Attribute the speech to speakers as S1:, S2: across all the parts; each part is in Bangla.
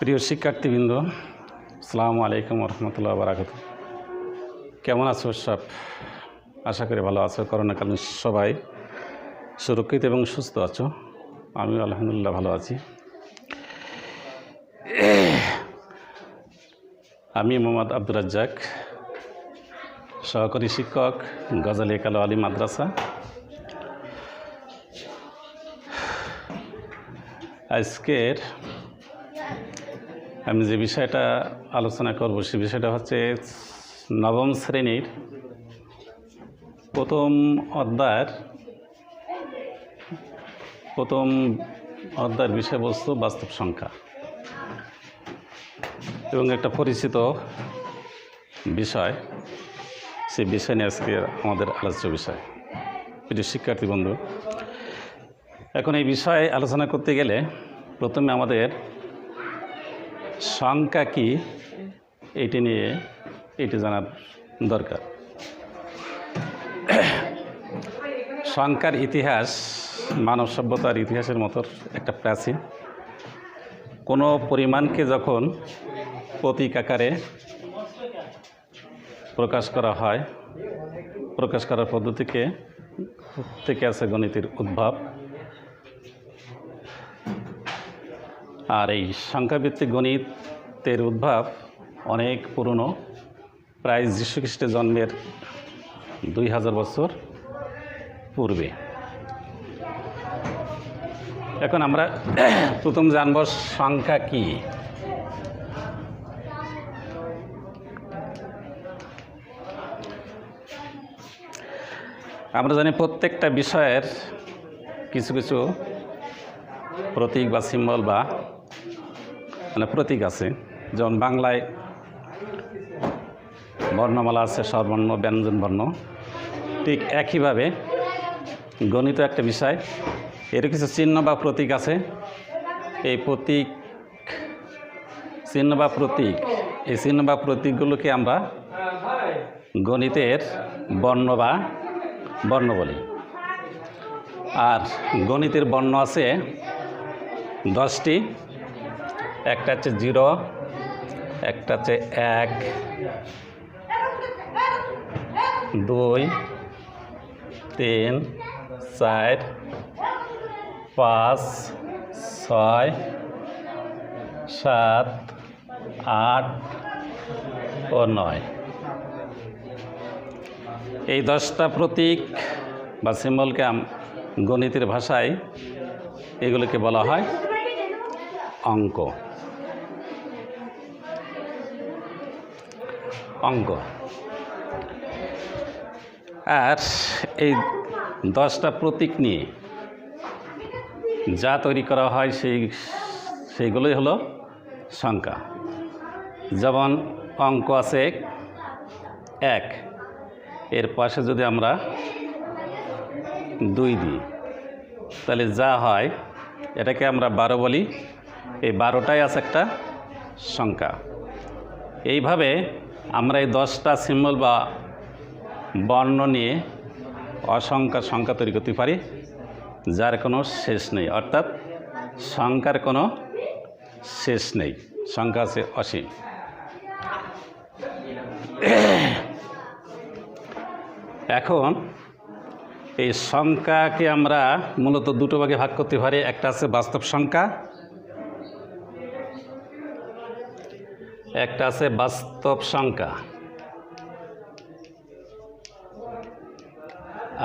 S1: প্রিয় শিক্ষার্থীবৃন্দ, আসসালামু আলাইকুম রহমতুল্লাহ বারাকাতুহু। কেমন আছো সব? আশা করি ভালো আছো। করোনাকালীন সবাই সুরক্ষিত এবং সুস্থ আছো। আমি আলহামদুলিল্লাহ ভালো আছি। আমি মোহাম্মদ আব্দুর রাজ্জাক, সহকারী শিক্ষক, গজালিয়া কালো আলী মাদ্রাসা। আজকের আমি যে বিষয়টা আলোচনা করব সে বিষয়টা হচ্ছে নবম শ্রেণীর প্রথম অধ্যায়ের বিষয়বস্তু বাস্তব সংখ্যা, এবং একটা পরিচিত বিষয়, সেই বিষয় নিয়ে আজকে আমাদের আলোচ্য বিষয়। প্রিয় শিক্ষার্থী বন্ধু, এখন এই বিষয়ে আলোচনা করতে গেলে প্রথমে আমাদের সংখ্যা কি এটি জানার দরকার। সংখ্যার ইতিহাস মানব সভ্যতার ইতিহাসের মতো একটা প্রাচীন। কোনো পরিমাণকে যখন প্রতীক আকারে প্রকাশ করা হয়, প্রকাশ করার পদ্ধতিকে থেকে আছে গণিতের উদ্ভব। আর এই সংখ্যাভিত্তিক গণিতের উদ্ভব অনেক পুরনো, প্রায় যীশু খ্রিস্টের জন্মের 2000 বছর পূর্বে। এখন আমরা প্রথম জানব সংখ্যা কি। আমরা জানি প্রত্যেকটা বিষয়ের কিছু কিছু প্রতীক বা সিম্বল বা প্রতীক আছে। যেমন বাংলায় বর্ণমালা আছে, স্বরবর্ণ, ব্যঞ্জনবর্ণ। ঠিক একইভাবে গণিত একটা বিষয়, এর কিছু চিহ্ন বা প্রতীক আছে। এই চিহ্ন বা প্রতীকগুলোকে আমরা গণিতের বর্ণ বলি। আর গণিতের বর্ণ আছে 10টি। একটা হচ্ছে 0, একটা হচ্ছে 1, 2, 3, 4, 5, 6, 7, 8 ও 9। এই 10টা প্রতীক বা সিম্বলকে গণিতের ভাষায় এগুলোকে বলা হয় অঙ্ক। আর এই 10টা প্রতীক নিয়ে যা তৈরি করা হয় সেইগুলোই হলো সংখ্যা। যেমন অঙ্ক আছে 1, এর পাশে যদি আমরা 2 দিই তাহলে যা হয় এটাকে আমরা 12 বলি। এই 12টাই আছে একটা সংখ্যা। এইভাবে আমরা এই 10টা সিম্বল বা বর্ণ নিয়ে অসংখ্য সংখ্যা তৈরি করতে পারি, যার কোনো শেষ নেই। অর্থাৎ সংখ্যার কোনো শেষ নেই, সংখ্যা আছে অসীম। এখন এই সংখ্যাকে আমরা মূলত দুটো ভাগে ভাগ করতে পারি। একটা আছে বাস্তব সংখ্যা,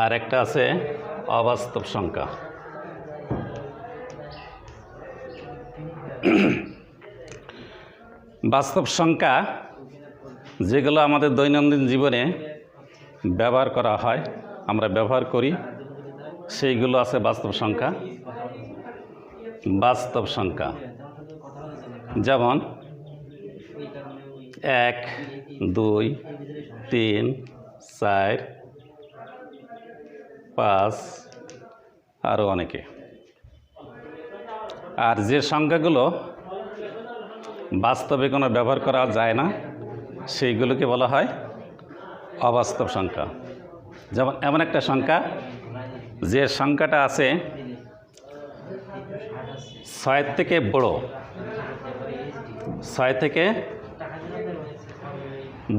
S1: আর একটা আছে অবাস্তব সংখ্যা। বাস্তব সংখ্যা যেগুলো আমাদের দৈনন্দিন জীবনে ব্যবহার করা হয়, আমরা ব্যবহার করি, সেইগুলো আছে বাস্তব সংখ্যা। যেমন 1, 2, 3, 4, 5 আরও অনেকে। আর যে সংখ্যাগুলো বাস্তবে কোনো ব্যবহার করা যায় না, সেইগুলোকে বলা হয় অবাস্তব সংখ্যা। যেমন এমন একটা সংখ্যা যে সংখ্যাটা আছে 6 থেকে বড় 6 থেকে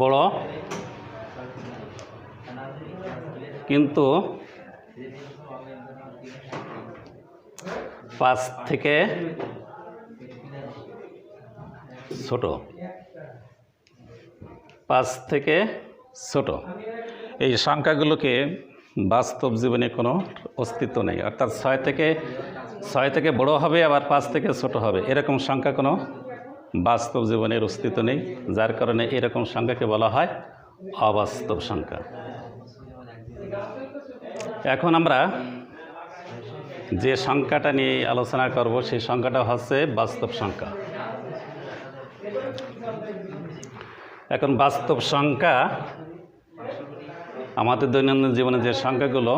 S1: বড়, কিন্তু 5 থেকে ছোট। 5 থেকে ছোট এই সংখ্যাগুলোকে বাস্তব জীবনে কোনো অস্তিত্ব নেই, অর্থাৎ 6 থেকে বড় হবে, আবার 5 থেকে ছোট হবে, এরকম সংখ্যা কোনো বাস্তব জীবনের অস্তিত্ব নেই, যার কারণে এরকম সংখ্যাকে বলা হয় অবাস্তব সংখ্যা। এখন আমরা যে সংখ্যাটা নিয়ে আলোচনা করব সেই সংখ্যাটা হচ্ছে বাস্তব সংখ্যা। এখন বাস্তব সংখ্যা আমাদের দৈনন্দিন জীবনে যে সংখ্যাগুলো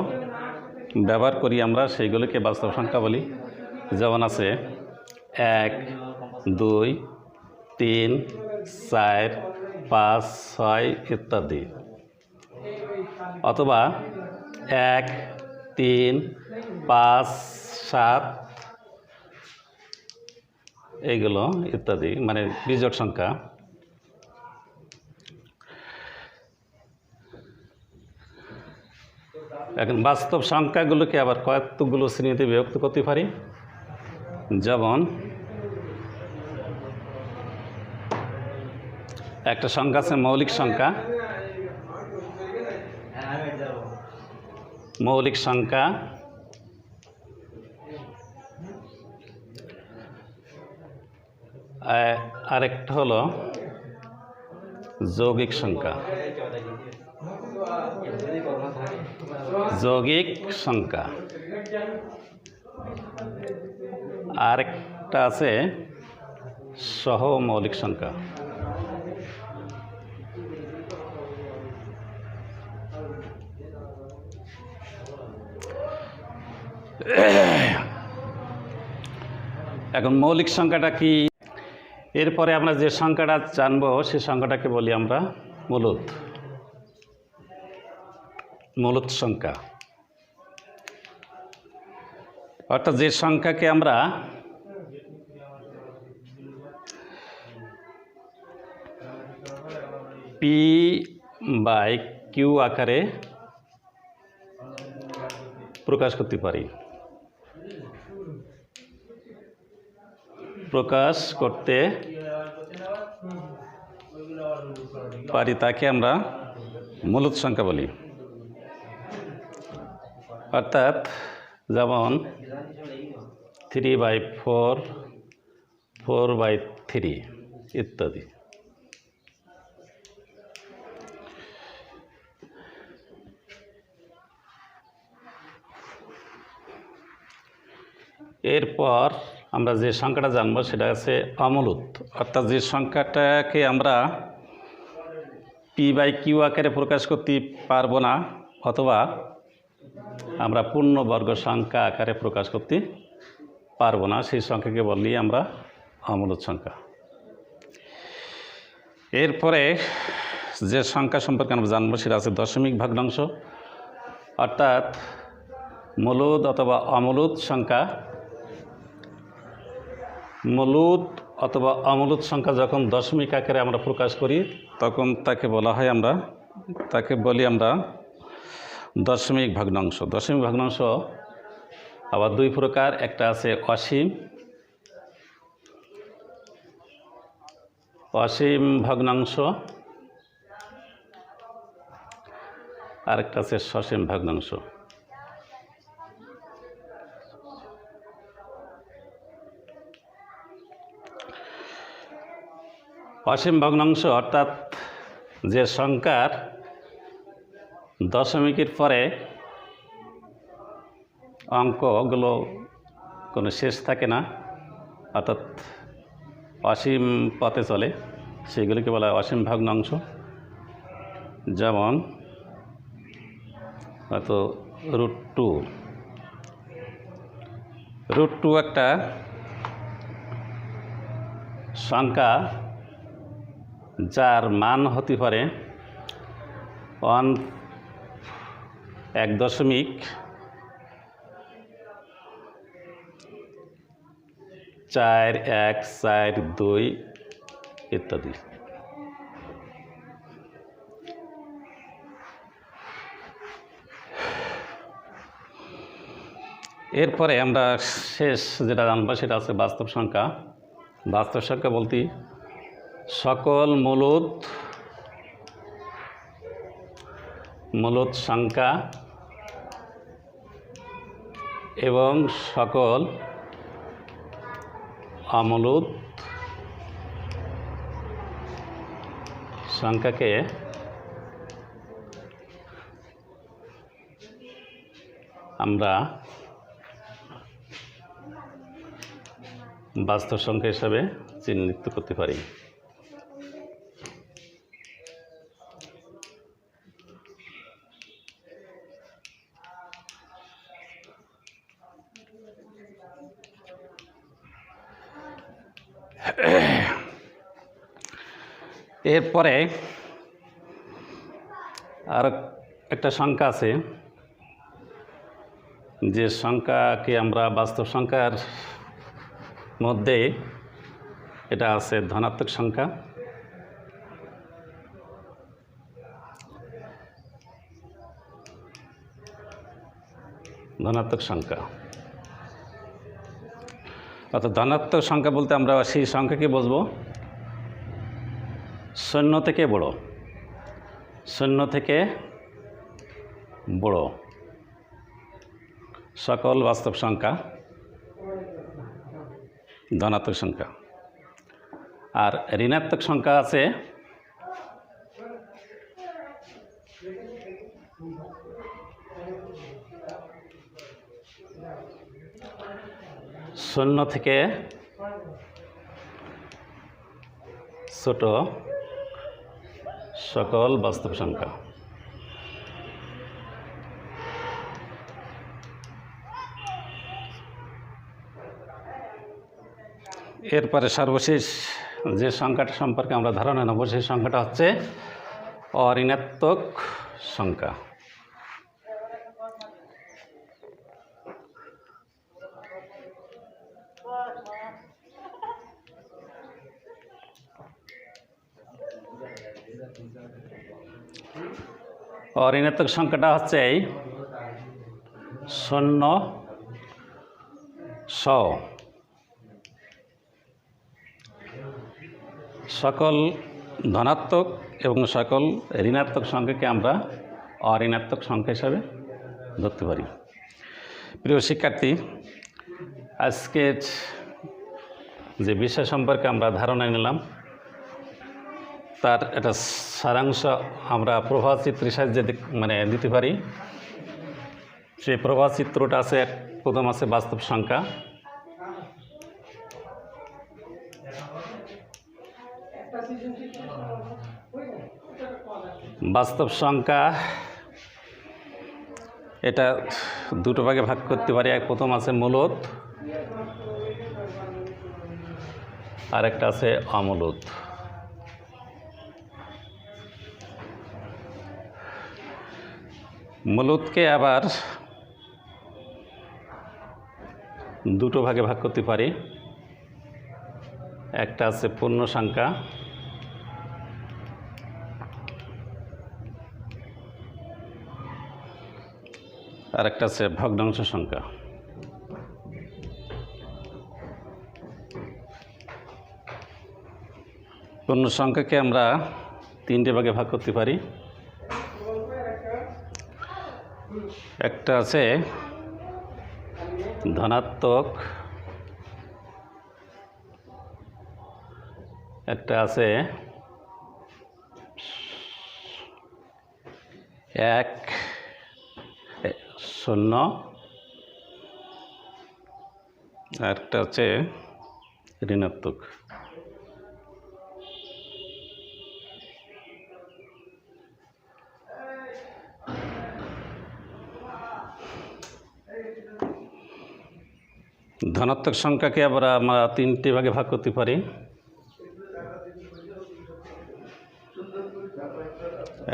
S1: ব্যবহার করি আমরা সেইগুলোকে বাস্তব সংখ্যা বলি। যেমন আছে 1, 2, 3, 4, 5, 6 ইত্যাদি, অথবা 1, 3, 5, 7 এইগুলো ইত্যাদি, মানে বিজোড় সংখ্যা। এখন বাস্তব সংখ্যাগুলোকে আবার কতগুলো শ্রেণীতে বিভক্ত করতে পারি। যেমন একটা সংখ্যা আছে মৌলিক সংখ্যা। মৌলিক সংখ্যা আরেকটা হলো যৌগিক সংখ্যা। যৌগিক সংখ্যা আরেকটা আছে সহমৌলিক সংখ্যা। এখন মৌলিক সংখ্যাটা কি, এরপরে আমরা যে সংখ্যাটা জানবো সেই সংখ্যাটাকে বলি আমরা মূলদ। মূলদ সংখ্যা অর্থাৎ যে সংখ্যাকে আমরা P/Q আকারে প্রকাশ করতে পারি। প্রকাশ করতে পারি তাকে আমরা মূলদ সংখ্যা বলি। অর্থাৎ যেমন 3/4, 4/3 ইত্যাদি। এরপর আমরা যে সংখ্যাটা জানবো সেটা আছে অমূলদ, অর্থাৎ যে সংখ্যাটাকে আমরা P/Q আকারে প্রকাশ করতে পারবো না, অথবা আমরা পূর্ণবর্গ সংখ্যা আকারে প্রকাশ করতে পারবো না, সেই সংখ্যাকে বললি আমরা অমূলদ সংখ্যা। এরপরে যে সংখ্যা সম্পর্কে আমরা জানবো সেটা আছে দশমিক ভগ্নাংশ, অর্থাৎ মূলদ অথবা অমূলদ সংখ্যা। মূলদ অথবা অমূলদ সংখ্যা যখন দশমিক আকারে আমরা প্রকাশ করি তখন তাকে বলি আমরা দশমিক ভগ্নাংশ। দশমিক ভগ্নাংশ আবার দুই প্রকার, একটা আছে অসীম ভগ্নাংশ, আরেকটা আছে সসীম ভগ্নাংশ। অসীম ভগ্নাংশ অর্থাৎ যে সংখ্যার দশমিকের পরে অঙ্কগুলো কোনো শেষ থাকে না, অর্থাৎ অসীম পথে চলে, সেগুলিকে বলা হয় অসীম ভগ্নাংশ। যেমন হয়তো √2 একটা সংখ্যা যার মান হতে পারে 1.4142 ইত্যাদি। এরপরে আমরা শেষ যেটা জানবো সেটা আছে বাস্তব সংখ্যা। বাস্তব সংখ্যা বলতে সকল মূলদ সংখ্যা এবং সকল অমূলদ সংখ্যাকে আমরা বাস্তব সংখ্যা হিসাবে চিহ্নিত করতে পারি। এরপরে আর একটা সংখ্যা আছে, যে সংখ্যাকে আমরা বাস্তব সংখ্যার মধ্যে এটা আছে ধনাত্মক সংখ্যা। ধনাত্মক সংখ্যা অর্থাৎ ধনাত্মক সংখ্যা বলতে আমরা সেই সংখ্যাকে বুঝবো শূন্য থেকে বড়, শূন্য থেকে বড় সকল বাস্তব সংখ্যা ধনাত্মক সংখ্যা। আর ঋণাত্মক সংখ্যা আছে শূন্য থেকে ছোট সকল বাস্তব সংখ্যা। এরপরে সর্বশেষ যে সংখ্যাটা সম্পর্কে আমরা ধারণা নেব সেই সংখ্যাটা হচ্ছে অঋণাত্মক সংখ্যা। অঋণাত্মক সংখ্যাটা হচ্ছে শূন্য সহ সকল ধনাত্মক এবং সকল ঋণাত্মক সংখ্যাকে আমরা অঋণাত্মক সংখ্যা হিসাবে ধরতে পারি। প্রিয় শিক্ষার্থী, আজকের যে বিষয় সম্পর্কে আমরা ধারণা নিলাম তার একটা সারাংশ আমরা প্রবাহচিত্রের সাহায্যে দিতে পারি। সেই প্রবাহচিত্রটা আছে, প্রথম আছে বাস্তব সংখ্যা, বাস্তব সংখ্যা এটা দুটো ভাগে ভাগ করতে পারি। প্রথম আছে মূলদ, আর একটা আছে অমূলদ। মূলদকে আবার দুটো ভাগে ভাগ করতে পারি। একটা আছে পূর্ণ সংখ্যা, আর একটা আছে ভগ্নাংশ সংখ্যা। পূর্ণ সংখ্যাকে আমরা তিনটে ভাগে ভাগ করতে পারি। একটা আছে ধনাত্মক, একটা আছে 1 0, আর একটা আছে ঋণাত্মক। ধনাত্মক সংখ্যাকে আমরা তিনটি ভাগে ভাগ করতে পারি।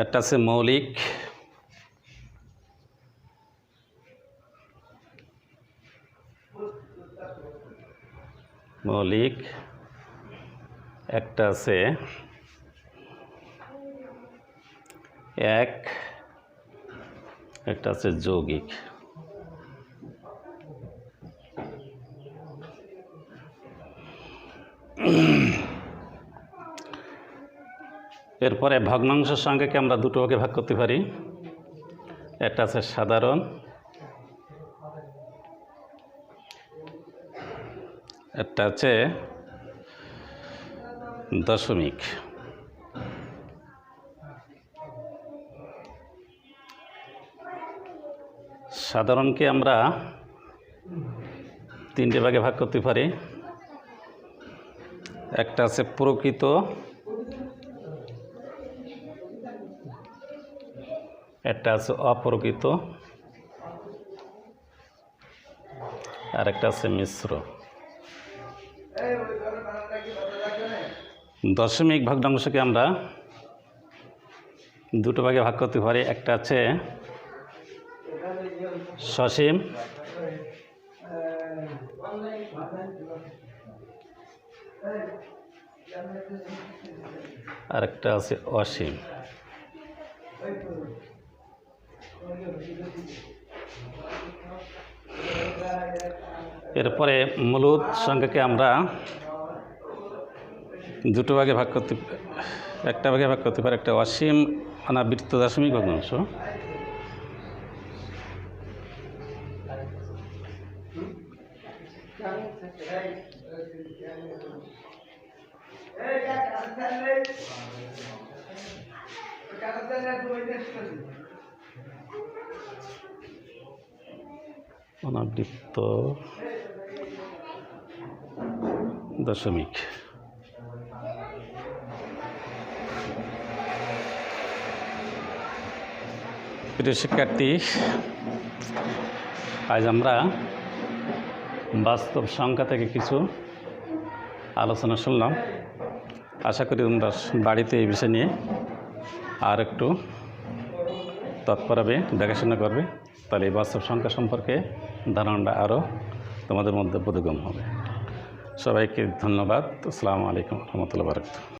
S1: একটা আছে মৌলিক, একটা আছে 1, একটা আছে যৌগিক। এরপরে ভগ্নাংশের সংখ্যাকে আমরা দুটো ভাগে ভাগ করতে পারি। একটা আছে সাধারণ, একটা আছে দশমিক। সাধারণকে আমরা 3টে ভাগে ভাগ করতে পারি। একটা আছে প্রকৃত, একটা আছে অপ্রকৃত, আর একটা আছে মিশ্র। দশমিক ভগ্নাংশকে আমরা দুটো ভাগে ভাগ করতে পারি। একটা আছে সসীম, আর একটা আছে অসীম। এরপরে মূলদ সংখ্যাকে আমরা দুটো ভাগে ভাগ করতে, একটা ভাগে ভাগ করতে পারি। একটা অসীম অনাবৃত্ত দশমিক ভগ্নাংশ, অনাবৃত্ত দশমিক। প্রিয় শিক্ষার্থী, আজ আমরা বাস্তব সংখ্যা থেকে কিছু আলোচনা শুনলাম। আশা করি তোমরা বাড়িতে এই বিষয় নিয়ে আর একটু তৎপর হবে, দেখাশোনা করবে। তাহলে এই বাস্তব সংখ্যা সম্পর্কে ধারণাটা আরও তোমাদের মধ্যে বোধগম্য হবে। সবাইকে ধন্যবাদ। আসসালামু আলাইকুম রহমতুল্লাহ বারাকাতুহু।